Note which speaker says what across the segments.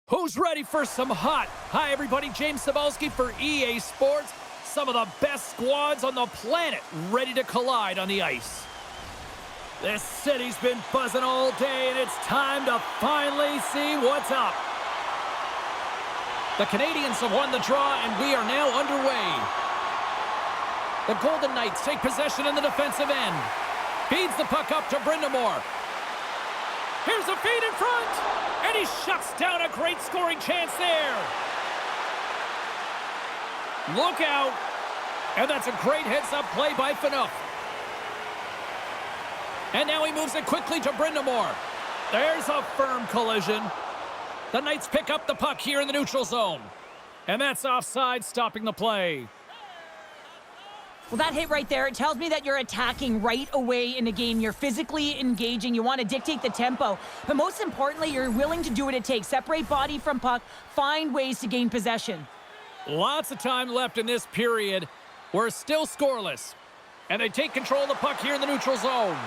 Speaker 1: Who's ready for some hot? Hi, everybody. James Cebulski for EA Sports. Some of the best squads on the planet ready to collide on the ice. This city's been buzzing all day, and it's time to finally see what's up. The Canadiens have won the draw, and we are now underway. The Golden Knights take possession in the defensive end. Feeds the puck up to Brind'Amour. Here's a feed in front, and he shuts down a great scoring chance there. Look out, and that's a great heads-up play by Phaneuf. And now he moves it quickly to Brind'Amour. There's a firm collision. The Knights pick up the puck here in the neutral zone. And that's offside, stopping the play.
Speaker 2: Well, that hit right there, it tells me that you're attacking right away in the game. You're physically engaging. You want to dictate the tempo. But most importantly, you're willing to do what it takes. Separate body from puck. Find ways to gain possession.
Speaker 1: Lots of time left in this period. We're still scoreless. And they take control of the puck here in the neutral zone.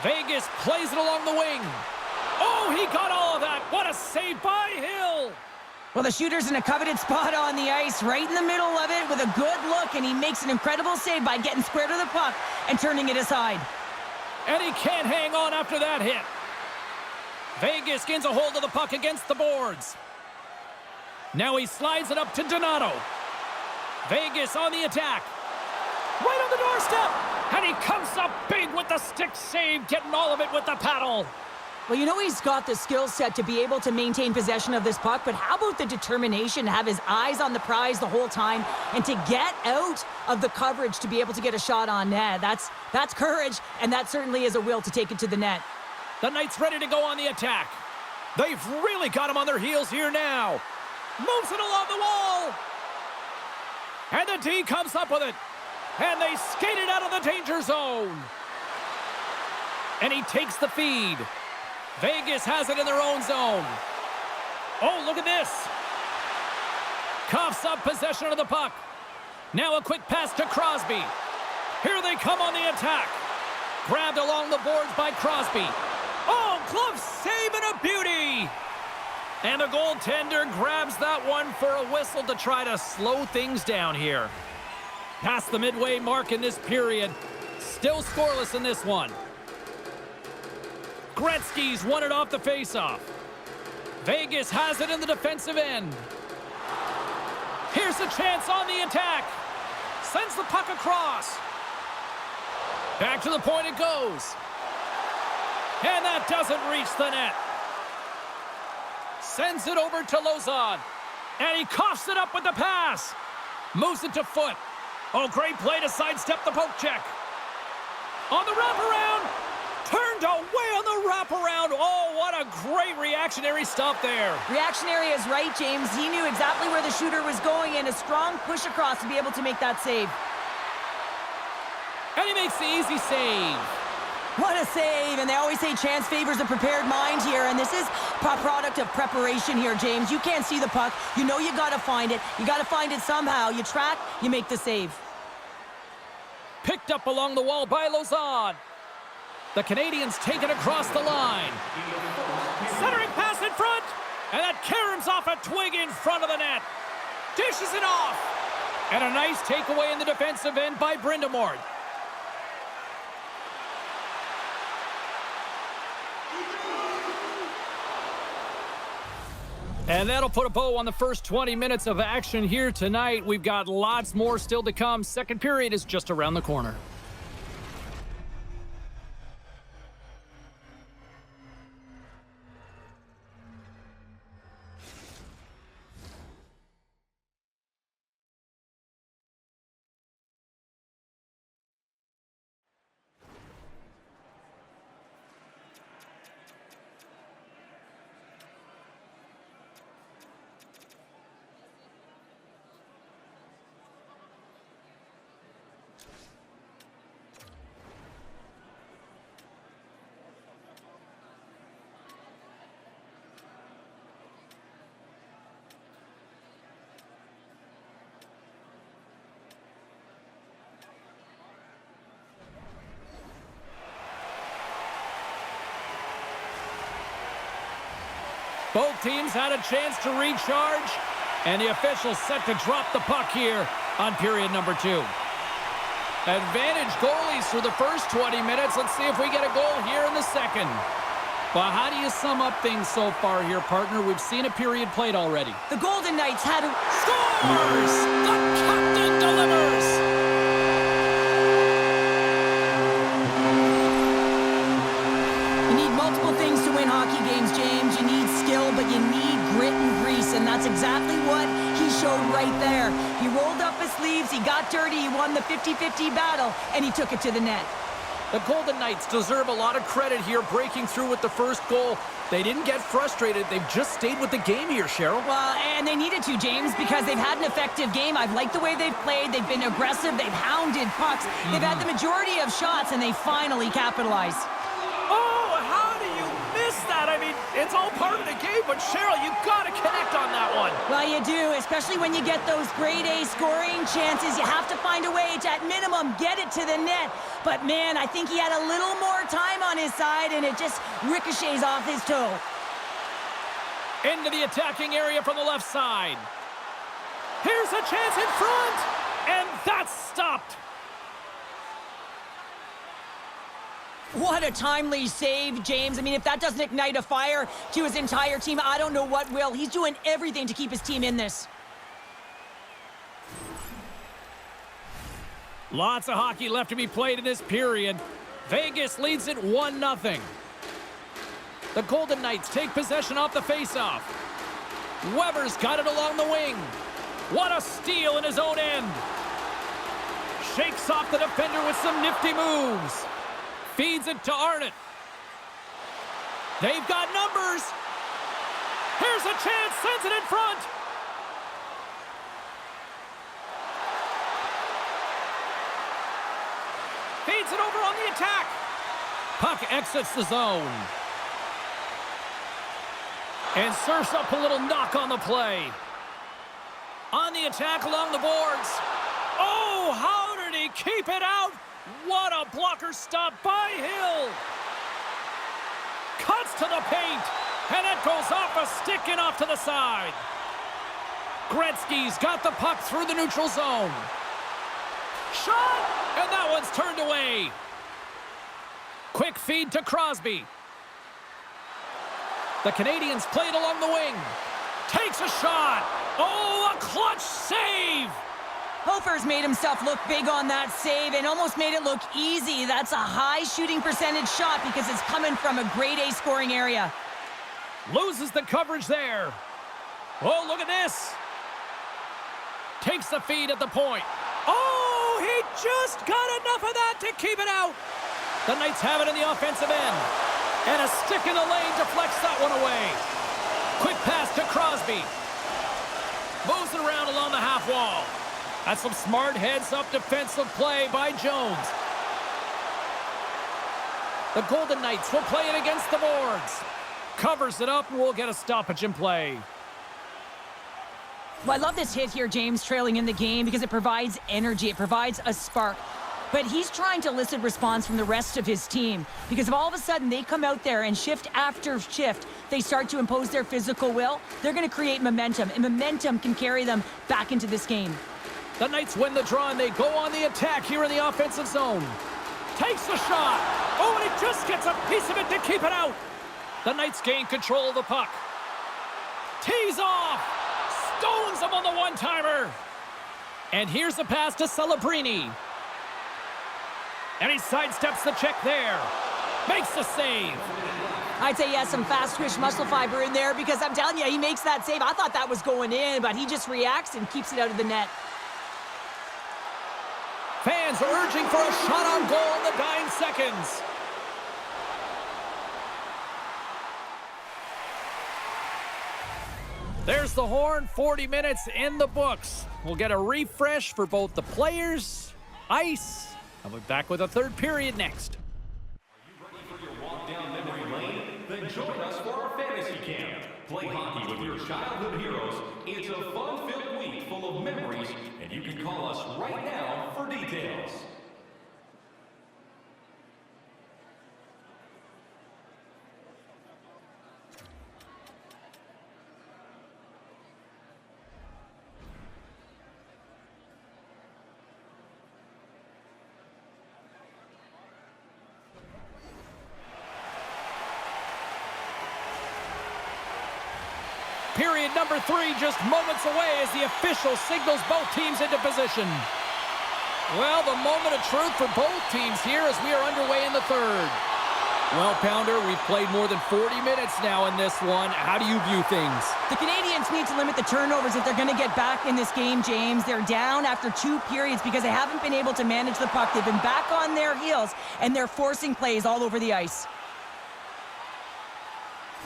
Speaker 1: Vegas plays it along the wing. Oh, he got all of that. What a save by Hill.
Speaker 2: Well, the shooter's in a coveted spot on the ice, right in the middle of it with a good look, and he makes an incredible save by getting square to the puck and turning it aside.
Speaker 1: And he can't hang on after that hit. Vegas gains a hold of the puck against the boards. Now he slides it up to Donato. Vegas on the attack. Right on the doorstep. And he comes up big with the stick save, getting all of it with the paddle.
Speaker 2: Well, you know he's got the skill set to be able to maintain possession of this puck, but how about the determination to have his eyes on the prize the whole time and to get out of the coverage to be able to get a shot on net? That's courage, and that certainly is a will to take it to the net.
Speaker 1: The Knights ready to go on the attack. They've really got him on their heels here now. Moves it along the wall. And the D comes up with it. And they skate it out of the danger zone. And he takes the feed. Vegas has it in their own zone. Oh, look at this. Coughs up possession of the puck. Now a quick pass to Crosby. Here they come on the attack. Grabbed along the boards by Crosby. Oh, glove save and a beauty. And the goaltender grabs that one for a whistle to try to slow things down here. Past the midway mark in this period. Still scoreless in this one. Gretzky's won it off the faceoff. Vegas has it in the defensive end. Here's a chance on the attack. Sends the puck across. Back to the point it goes. And that doesn't reach the net. Sends it over to Lauzon. And he coughs it up with the pass. Moves it to Foot. Oh, great play to sidestep the poke check. On the wraparound. Turned away on the wraparound. Oh, what a great reactionary stop there.
Speaker 2: Reactionary is right, James. He knew exactly where the shooter was going and a strong push across to be able to make that save.
Speaker 1: And he makes the easy save.
Speaker 2: What a save. And they always say chance favors a prepared mind here. And this is a product of preparation here, James. You can't see the puck. You know you got to find it. You got to find it somehow. You track, you make the save.
Speaker 1: Picked up along the wall by Lauzon. The Canadiens take it across the line. Centering pass in front. And that caroms off a twig in front of the net. Dishes it off. And a nice takeaway in the defensive end by Brind'Amour. And that'll put a bow on the first 20 minutes of action here tonight. We've got lots more still to come. Second period is just around the corner. Both teams had a chance to recharge, and the officials set to drop the puck here on period number 2. Advantage goalies for the first 20 minutes. Let's see if we get a goal here in the second. Well, how do you sum up things so far here, partner? We've seen a period played already.
Speaker 2: The Golden Knights had a...
Speaker 1: Scores! The captain delivers!
Speaker 2: You need multiple things to win hockey games, James. You need skill, but you need grit and grease, and that's exactly what he showed right there. He rolled up his sleeves, he got dirty, he won the 50-50 battle, and he took it to the net.
Speaker 1: The Golden Knights deserve a lot of credit here, breaking through with the first goal. They didn't get frustrated. They've just stayed with the game here, Cheryl.
Speaker 2: Well, and they needed to, James, because they've had an effective game. I've liked the way they've played. They've been aggressive. They've hounded pucks. They've had the majority of shots, and they finally capitalized.
Speaker 1: Oh, how do you miss that? I mean, it's all part of the game, but Cheryl, you got to connect on that one.
Speaker 2: Well, you do, especially when you get those grade A scoring chances. You have to find a way to, at minimum, get it to the net. But, man, I think he had a little more time on his side, and it just ricochets off his toe.
Speaker 1: Into the attacking area from the left side. Here's a chance in front, and that's stopped.
Speaker 2: What a timely save, James. I mean, if that doesn't ignite a fire to his entire team, I don't know what will. He's doing everything to keep his team in this.
Speaker 1: Lots of hockey left to be played in this period. Vegas leads it 1-0. The Golden Knights take possession off the faceoff. Weber's got it along the wing. What a steal in his own end. Shakes off the defender with some nifty moves. Feeds it to Arnott. They've got numbers. Here's a chance, sends it in front. Feeds it over on the attack. Puck exits the zone. And serves up a little knock on the play. On the attack along the boards. Oh, how did he keep it out? What a blocker stop by Hill. Cuts to the paint. And it goes off a stick and off to the side. Gretzky's got the puck through the neutral zone. Shot! And that one's turned away. Quick feed to Crosby. The Canadians played along the wing. Takes a shot. Oh, a clutch save!
Speaker 2: Hofer's made himself look big on that save and almost made it look easy. That's a high shooting percentage shot because it's coming from a grade A scoring area.
Speaker 1: Loses the coverage there. Oh, look at this. Takes the feed at the point. Oh, he just got enough of that to keep it out. The Knights have it in the offensive end. And a stick in the lane deflects that one away. Quick pass to Crosby. Moves it around along the half wall. That's some smart heads-up defensive play by Jones. The Golden Knights will play it against the boards. Covers it up and we'll get a stoppage in play.
Speaker 2: Well, I love this hit here, James, trailing in the game because it provides energy. It provides a spark. But he's trying to elicit response from the rest of his team because if all of a sudden they come out there and shift after shift, they start to impose their physical will, they're going to create momentum, and momentum can carry them back into this game.
Speaker 1: The Knights win the draw and they go on the attack here in the offensive zone. Takes the shot. Oh, and he just gets a piece of it to keep it out. The Knights gain control of the puck. Tees off. Stones him on the one-timer. And here's the pass to Celebrini. And he sidesteps the check there. Makes the save.
Speaker 2: I'd say he has some fast twitch muscle fiber in there because I'm telling you, he makes that save. I thought that was going in, but he just reacts and keeps it out of the net.
Speaker 1: Fans are urging for a shot on goal in the dying seconds. There's the horn, 40 minutes in the books. We'll get a refresh for both the players, ice, and we'll be back with a third period next.
Speaker 3: Are you ready for your walk down memory lane? Then join us for our fantasy camp. Play hockey with your childhood heroes. It's a fun-filled week full of memories, and you can call us right now for details.
Speaker 1: period number 3 just moments away as the official signals both teams into position. Well, the moment of truth for both teams here as we are underway in the third. Well, Pounder, we've played more than 40 minutes now in this one. How do you view things?
Speaker 2: The Canadians need to limit the turnovers if they're going to get back in this game, James. They're down after 2 periods because they haven't been able to manage the puck. They've been back on their heels, and they're forcing plays all over the ice.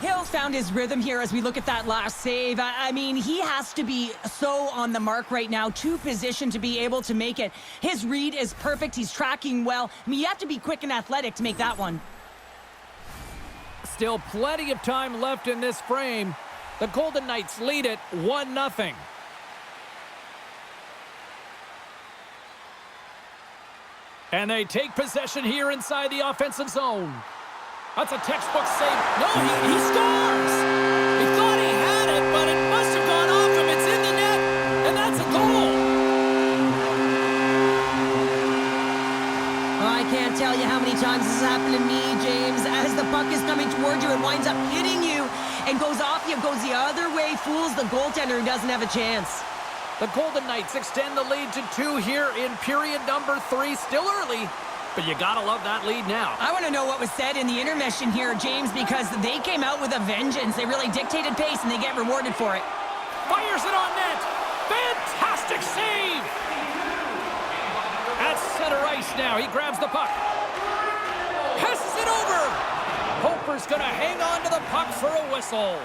Speaker 2: Hill's found his rhythm here as we look at that last save. I mean, he has to be so on the mark right now, to position to be able to make it. His read is perfect. He's tracking well. I mean, you have to be quick and athletic to make that one.
Speaker 1: Still plenty of time left in this frame. The Golden Knights lead it 1-0. And they take possession here inside the offensive zone. That's a textbook save. No, he scores! He thought he had it, but it must have gone off him. It's in the net, and that's a goal.
Speaker 2: I can't tell you how many times this has happened to me, James. As the puck is coming towards you, it winds up hitting you and goes off you, goes the other way, fools the goaltender who doesn't have a chance.
Speaker 1: The Golden Knights extend the lead to 2 here in period number 3. Still early, but you gotta love that lead now.
Speaker 2: I want to know what was said in the intermission here, James, because they came out with a vengeance. They really dictated pace, and they get rewarded for it.
Speaker 1: Fires it on net. Fantastic save. At center ice now. He grabs the puck. Passes it over. Hofer's going to hang on to the puck for a whistle.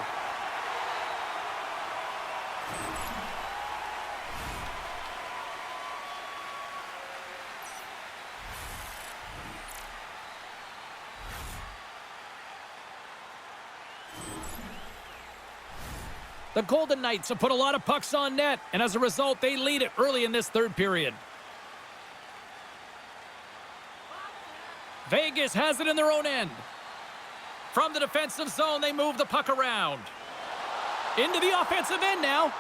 Speaker 1: The Golden Knights have put a lot of pucks on net, and as a result, they lead it early in this third period. Vegas has it in their own end. From the defensive zone, they move the puck around. Into the offensive end now.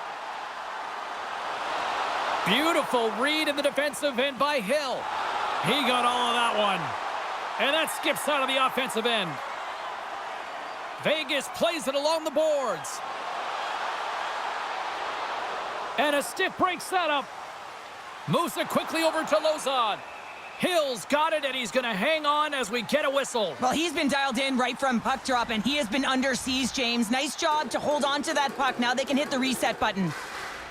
Speaker 1: Beautiful read in the defensive end by Hill. He got all of that one. And that skips out of the offensive end. Vegas plays it along the boards. And a stiff break setup. Moves it quickly over to Lozon. Hill's got it, and he's going to hang on as we get a whistle.
Speaker 2: Well, he's been dialed in right from puck drop, and he has been under siege, James. Nice job to hold on to that puck. Now they can hit the reset button.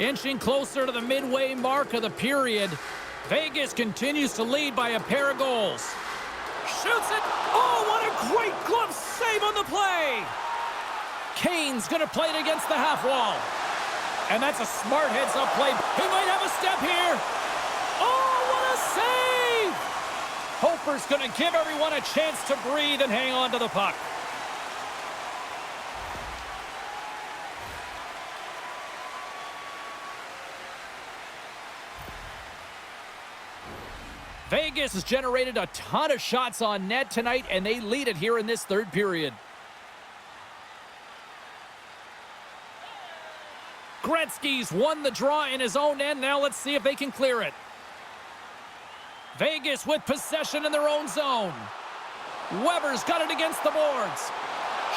Speaker 1: Inching closer to the midway mark of the period. Vegas continues to lead by a pair of goals. Shoots it. Oh, what a great glove save on the play. Kane's going to play it against the half wall. And that's a smart heads-up play. He might have a step here. Oh, what a save! Hofer's going to give everyone a chance to breathe and hang on to the puck. Vegas has generated a ton of shots on net tonight, and they lead it here in this third period. Gretzky's won the draw in his own end. Now let's see if they can clear it. Vegas with possession in their own zone. Weber's got it against the boards.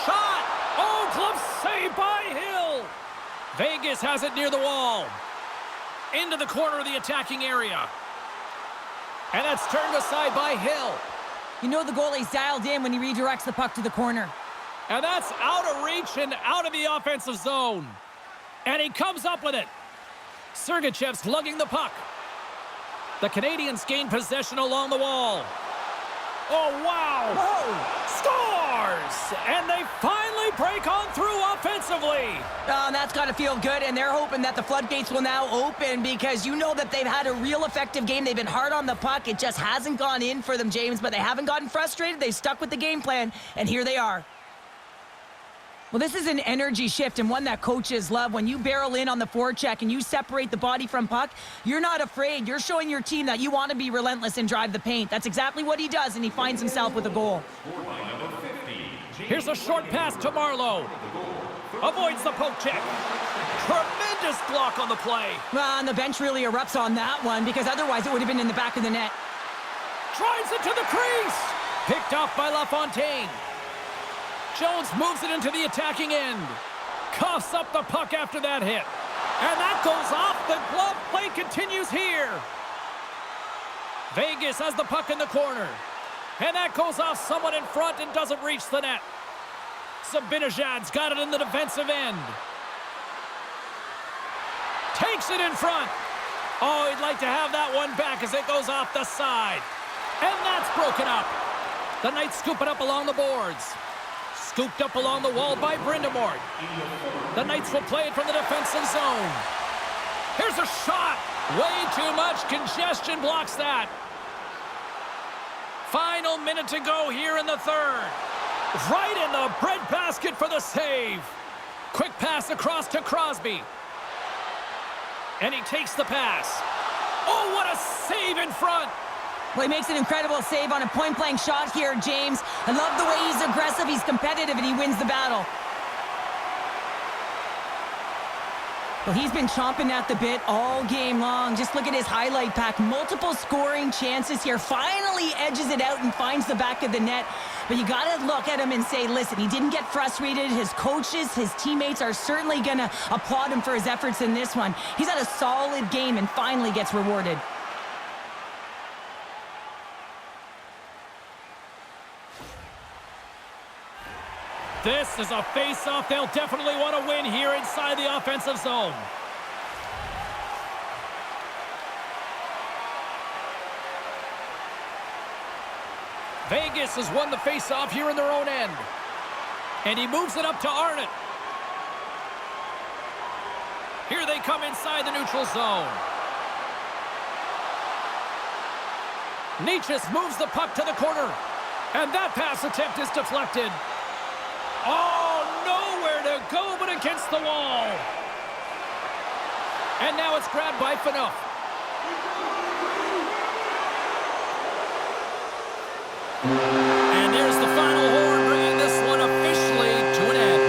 Speaker 1: Shot! Oh, glove save by Hill! Vegas has it near the wall. Into the corner of the attacking area. And that's turned aside by Hill.
Speaker 2: You know the goalie's dialed in when he redirects the puck to the corner.
Speaker 1: And that's out of reach and out of the offensive zone. And he comes up with it. Sergachev's lugging the puck. The Canadians gain possession along the wall. Oh, wow.
Speaker 2: Whoa!
Speaker 1: Scores! And they finally break on through offensively.
Speaker 2: Oh, that's got to feel good, and they're hoping that the floodgates will now open because you know that they've had a real effective game. They've been hard on the puck. It just hasn't gone in for them, James, but they haven't gotten frustrated. They've stuck with the game plan, and here they are. Well, this is an energy shift and one that coaches love. When you barrel in on the forecheck and you separate the body from puck, you're not afraid. You're showing your team that you want to be relentless and drive the paint. That's exactly what he does, and he finds himself with a goal.
Speaker 1: Here's a short pass to Marlowe. Avoids the poke check. Tremendous block on the play.
Speaker 2: Well, and the bench really erupts on that one because otherwise it would have been in the back of the net.
Speaker 1: Drives it to the crease. Picked off by LaFontaine. Jones moves it into the attacking end. coughs up the puck after that hit. And that goes off. The glove play continues here. Vegas has the puck in the corner. And that goes off someone in front and doesn't reach the net. Zibanejad's got it in the defensive end. Takes it in front. Oh, he'd like to have that one back as it goes off the side. And that's broken up. The Knights scoop it up along the boards. Scooped up along the wall by Brindamore. The Knights will play it from the defensive zone. Here's a shot. Way too much congestion blocks that. Final minute to go here in the third. Right in the breadbasket for the save. Quick pass across to Crosby. And he takes the pass. Oh, what a save in front.
Speaker 2: Well, he makes an incredible save on a point-blank shot here, James. I love the way he's aggressive, he's competitive, and he wins the battle. Well, he's been chomping at the bit all game long. Just look at his highlight pack. Multiple scoring chances here. Finally edges it out and finds the back of the net. But you got to look at him and say, listen, he didn't get frustrated. His coaches, his teammates are certainly going to applaud him for his efforts in this one. He's had a solid game and finally gets rewarded.
Speaker 1: This is a face-off they'll definitely want to win here inside the offensive zone. Vegas has won the face-off here in their own end. And he moves it up to Arnott. Here they come inside the neutral zone. Nietzsche moves the puck to the corner. And that pass attempt is deflected. Oh, nowhere to go but against the wall. And now it's grabbed by Phaneuf. And there's the final horn, bringing this one officially to an end.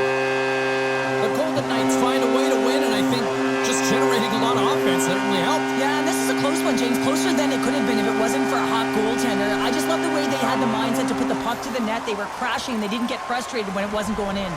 Speaker 1: The Golden Knights find a way to win, and I think just generating a lot of offense certainly helped.
Speaker 2: Yeah, and this is a close one, James. Closer than it could have been if it wasn't for a hot goaltender. I just love the way they had the mindset to put the puck to the net. They were crashing. They didn't get frustrated when it wasn't going in.